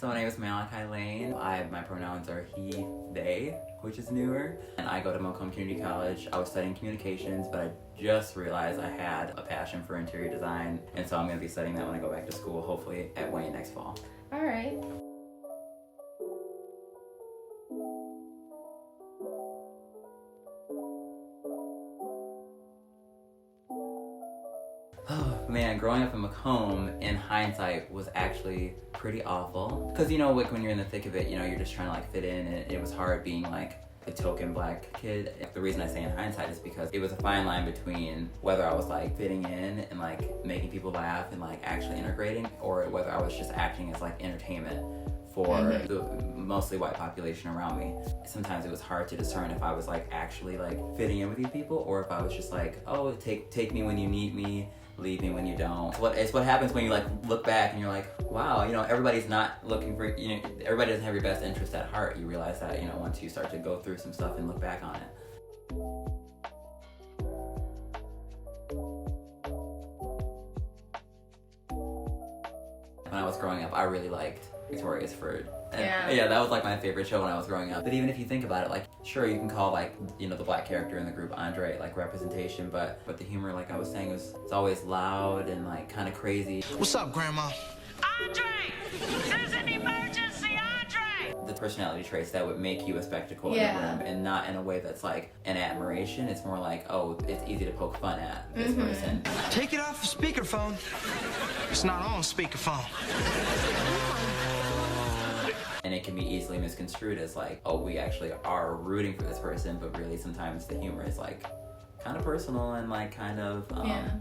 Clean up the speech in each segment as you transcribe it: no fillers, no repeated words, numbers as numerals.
So my name is Malachi Lane. My pronouns are he, they, which is newer. And I go to Macomb Community College. I was studying communications, but I just realized I had a passion for interior design. And so I'm going to be studying that when I go back to school, hopefully at Wayne next fall. All right. Oh man, growing up in Macomb, in hindsight, was actually pretty awful. Because you know, like when you're in the thick of it, you know, you're just trying to like fit in, and it was hard being like the token black kid. The reason I say in hindsight is because it was a fine line between whether I was like fitting in and like making people laugh and like actually integrating, or whether I was just acting as like entertainment for the mostly white population around me. Sometimes it was hard to discern if I was like actually like fitting in with these people, or if I was just like, oh, take me when you need me, leave me when you don't. It's what happens when you like look back and you're like, wow, you know, everybody's not looking for, you know, everybody doesn't have your best interest at heart. You realize that, you know, once you start to go through some stuff and look back on it. When I was growing up, I really liked Voctorious. Yeah, that was like my favorite show when I was growing up. But even if you think about it, like, sure, you can call like, you know, the black character in the group Andre like representation, but the humor, like I was saying, it's always loud and like kind of crazy. What's up, Grandma? Andre! There's an emergency, Andre! The personality traits that would make you a spectacle in the room, and not in a way that's like an admiration. It's more like, oh, it's easy to poke fun at this person. Take it off the speakerphone. It's not on speakerphone. And it can be easily misconstrued as like, oh, we actually are rooting for this person, but really sometimes the humor is like kind of personal and like kind of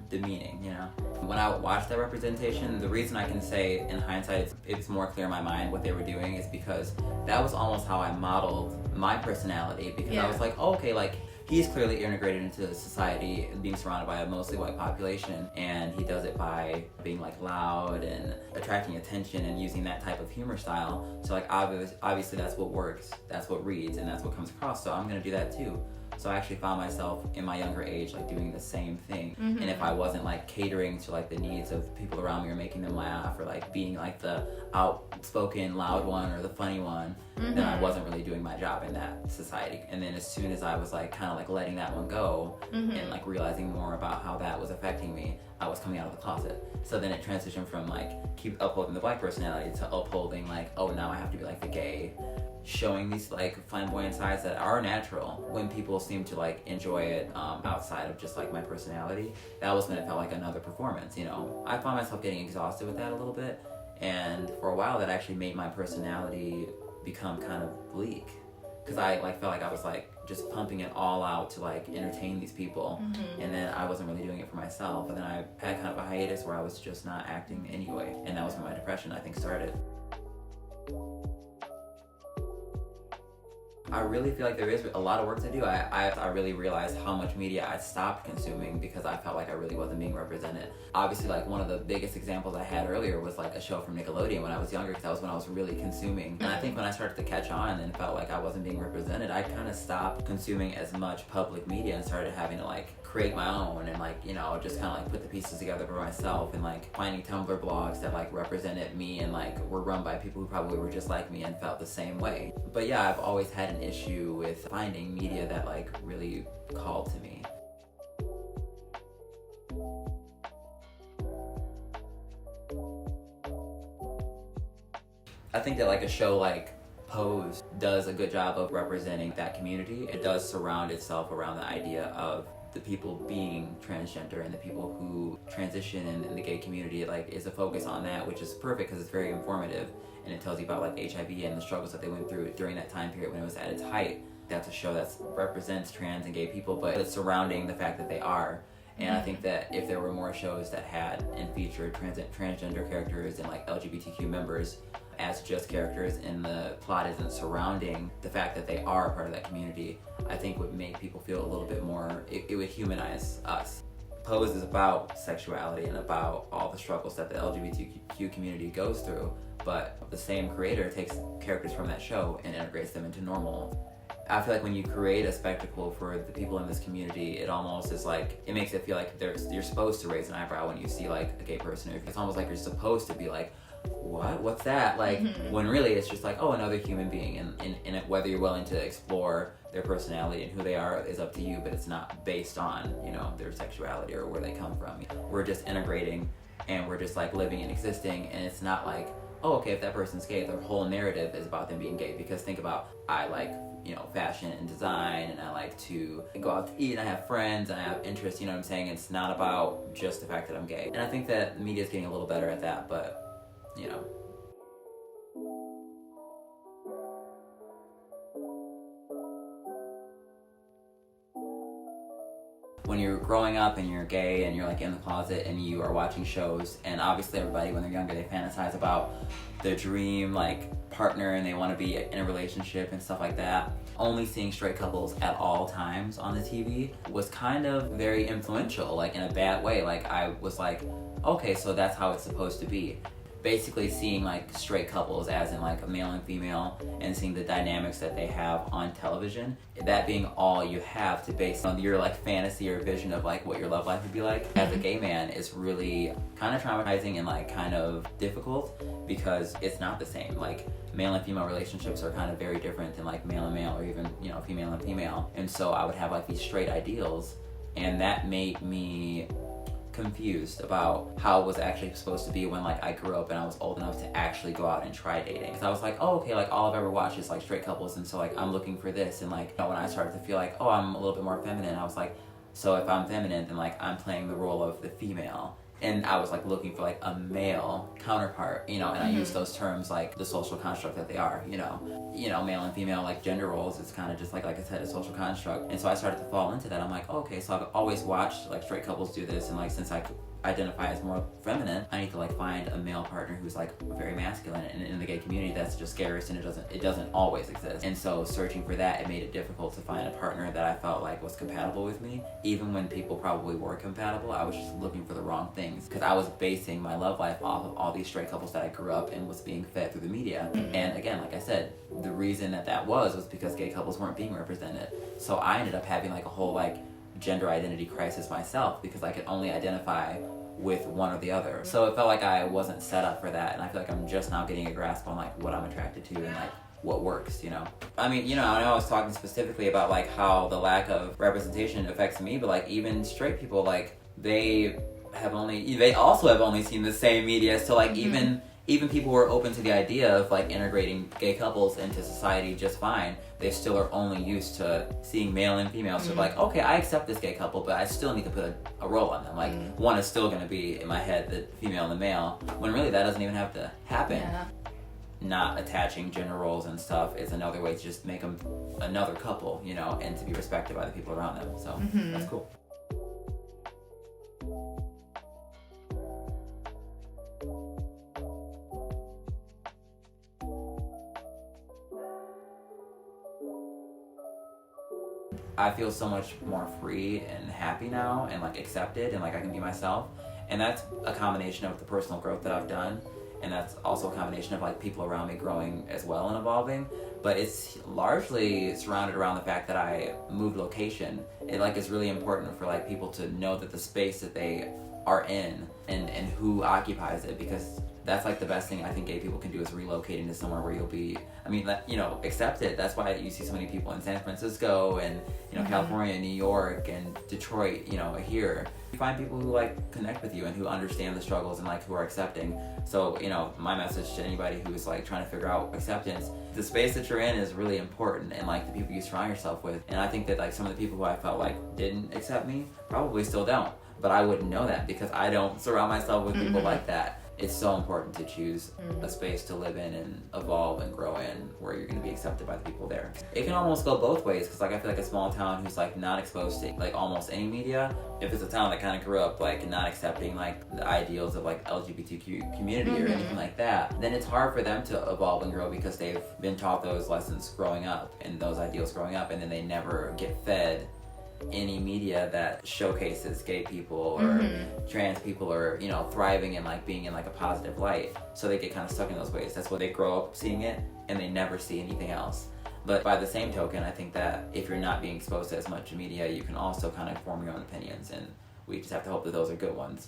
demeaning, you know? When I watched that representation, the reason I can say in hindsight it's more clear in my mind what they were doing is because that was almost how I modeled my personality, because I was like, oh, okay, like he's clearly integrated into society, being surrounded by a mostly white population, and he does it by being like loud and attracting attention and using that type of humor style. So like obviously that's what works, that's what reads, and that's what comes across, so I'm gonna do that too. So I actually found myself in my younger age like doing the same thing. And if I wasn't like catering to like the needs of people around me or making them laugh or like being like the outspoken loud one or the funny one, then I wasn't really doing my job in that society. And then as soon as I was like kind of like letting that one go and like realizing more about how that was affecting me, I was coming out of the closet. So then it transitioned from like keep upholding the black personality to upholding like, oh, now I have to be like the gay, showing these like flamboyant sides that are natural. When people seem to like enjoy it outside of just like my personality, that was when it felt like another performance, you know. I found myself getting exhausted with that a little bit, and for a while that actually made my personality become kind of bleak, because I like felt like I was like just pumping it all out to like entertain these people, and then I wasn't really doing it for myself. And then I had kind of a hiatus where I was just not acting anyway, and that was when my depression I think started. I really feel like there is a lot of work to do. I really realized how much media I stopped consuming because I felt like I really wasn't being represented. Obviously, like one of the biggest examples I had earlier was like a show from Nickelodeon when I was younger, because that was when I was really consuming. And I think when I started to catch on and felt like I wasn't being represented, I kind of stopped consuming as much public media and started having to like create my own and like, you know, just kind of like put the pieces together for myself, and like finding Tumblr blogs that like represented me and like were run by people who probably were just like me and felt the same way. But yeah, I've always had an issue with finding media that like really called to me. I think that like a show like Pose does a good job of representing that community. It does surround itself around the idea of the people being transgender and the people who transition in the gay community. Like is a focus on that, which is perfect because it's very informative, and it tells you about like HIV and the struggles that they went through during that time period when it was at its height. That's a show that represents trans and gay people, but it's surrounding the fact that they are. And I think that if there were more shows that had and featured transgender characters and like LGBTQ members as just characters, and the plot isn't surrounding the fact that they are a part of that community, I think would make people feel a little bit more, it would humanize us. Pose is about sexuality and about all the struggles that the LGBTQ community goes through, but the same creator takes characters from that show and integrates them into normal. I feel like when you create a spectacle for the people in this community, it almost is like, it makes it feel like you're supposed to raise an eyebrow when you see like a gay person. It's almost like you're supposed to be like, what's that? Like, when really it's just like, oh, another human being, and whether you're willing to explore their personality and who they are is up to you, but it's not based on, you know, their sexuality or where they come from. We're just integrating, and we're just like living and existing, and it's not like, oh, okay, if that person's gay, their whole narrative is about them being gay. Because think about, I like, you know, fashion and design, and I like to go out to eat, and I have friends, and I have interests, you know what I'm saying? It's not about just the fact that I'm gay. And I think that the media is getting a little better at that, but, you know. When you're growing up and you're gay and you're like in the closet and you are watching shows, and obviously everybody when they're younger they fantasize about their dream like partner and they want to be in a relationship and stuff like that. Only seeing straight couples at all times on the TV was kind of very influential, like in a bad way. Like I was like, okay, so that's how it's supposed to be. Basically seeing like straight couples as in like a male and female, and seeing the dynamics that they have on television, that being all you have to base on your like fantasy or vision of like what your love life would be like as a gay man is really kind of traumatizing and like kind of difficult, because it's not the same. Like male and female relationships are kind of very different than like male and male, or even, you know, female and female. And so I would have like these straight ideals, and that made me confused about how it was actually supposed to be when like I grew up and I was old enough to actually go out and try dating. Because I was like, oh, okay, like all I've ever watched is like straight couples, and so like I'm looking for this. And like, you know, when I started to feel like, oh, I'm a little bit more feminine, I was like, so if I'm feminine, then like I'm playing the role of the female. And I was like looking for like a male counterpart, you know, and I use those terms like the social construct that they are, you know, male and female like gender roles. It's kind of just like I said, a social construct. And so I started to fall into that. I'm like, oh, okay, so I've always watched like straight couples do this, and like since I identify as more feminine, I need to like find a male partner who's like very masculine. And in the gay community, that's just scarce, and it doesn't always exist. And so searching for that, it made it difficult to find a partner that I felt like was compatible with me. Even when people probably were compatible, I was just looking for the wrong things, because I was basing my love life off of all these straight couples that I grew up and was being fed through the media. And again, like I said, the reason that was because gay couples weren't being represented. So I ended up having like a whole like gender identity crisis myself, because I could only identify with one or the other. So it felt like I wasn't set up for that, and I feel like I'm just now getting a grasp on like what I'm attracted to and like what works, you know. I mean, you know, I know I was talking specifically about like how the lack of representation affects me, but like even straight people, like they also have only seen the same media. So like even people who are open to the idea of like integrating gay couples into society just fine, they still are only used to seeing male and female. So like, okay, I accept this gay couple, but I still need to put a role on them. Like one is still going to be in my head the female and the male, when really that doesn't even have to happen. Yeah. Not attaching gender roles and stuff is another way to just make them another couple, you know, and to be respected by the people around them. So that's cool. I feel so much more free and happy now, and like accepted, and like I can be myself. And that's a combination of the personal growth that I've done, and that's also a combination of like people around me growing as well and evolving. But it's largely surrounded around the fact that I moved location. It like is really important for like people to know that the space that they are in and who occupies it, because that's like the best thing I think gay people can do, is relocating to somewhere where you'll be, I mean, you know, accepted. That's why you see so many people in San Francisco and, you know, California, New York, and Detroit, you know, here. You find people who like connect with you and who understand the struggles and like who are accepting. So, you know, my message to anybody who's like trying to figure out acceptance, the space that you're in is really important, and like the people you surround yourself with. And I think that like some of the people who I felt like didn't accept me probably still don't, but I wouldn't know that because I don't surround myself with people like that. It's so important to choose a space to live in and evolve and grow in, where you're going to be accepted by the people there. It can almost go both ways, because like I feel like a small town who's like not exposed to like almost any media, if it's a town that kind of grew up like not accepting like the ideals of like LGBTQ community or anything like that, then it's hard for them to evolve and grow, because they've been taught those lessons growing up and those ideals growing up, and then they never get fed any media that showcases gay people or trans people, or, you know, thriving and like being in like a positive light. So they get kind of stuck in those ways. That's why they grow up seeing it and they never see anything else. But by the same token, I think that if you're not being exposed to as much media, you can also kind of form your own opinions, and we just have to hope that those are good ones.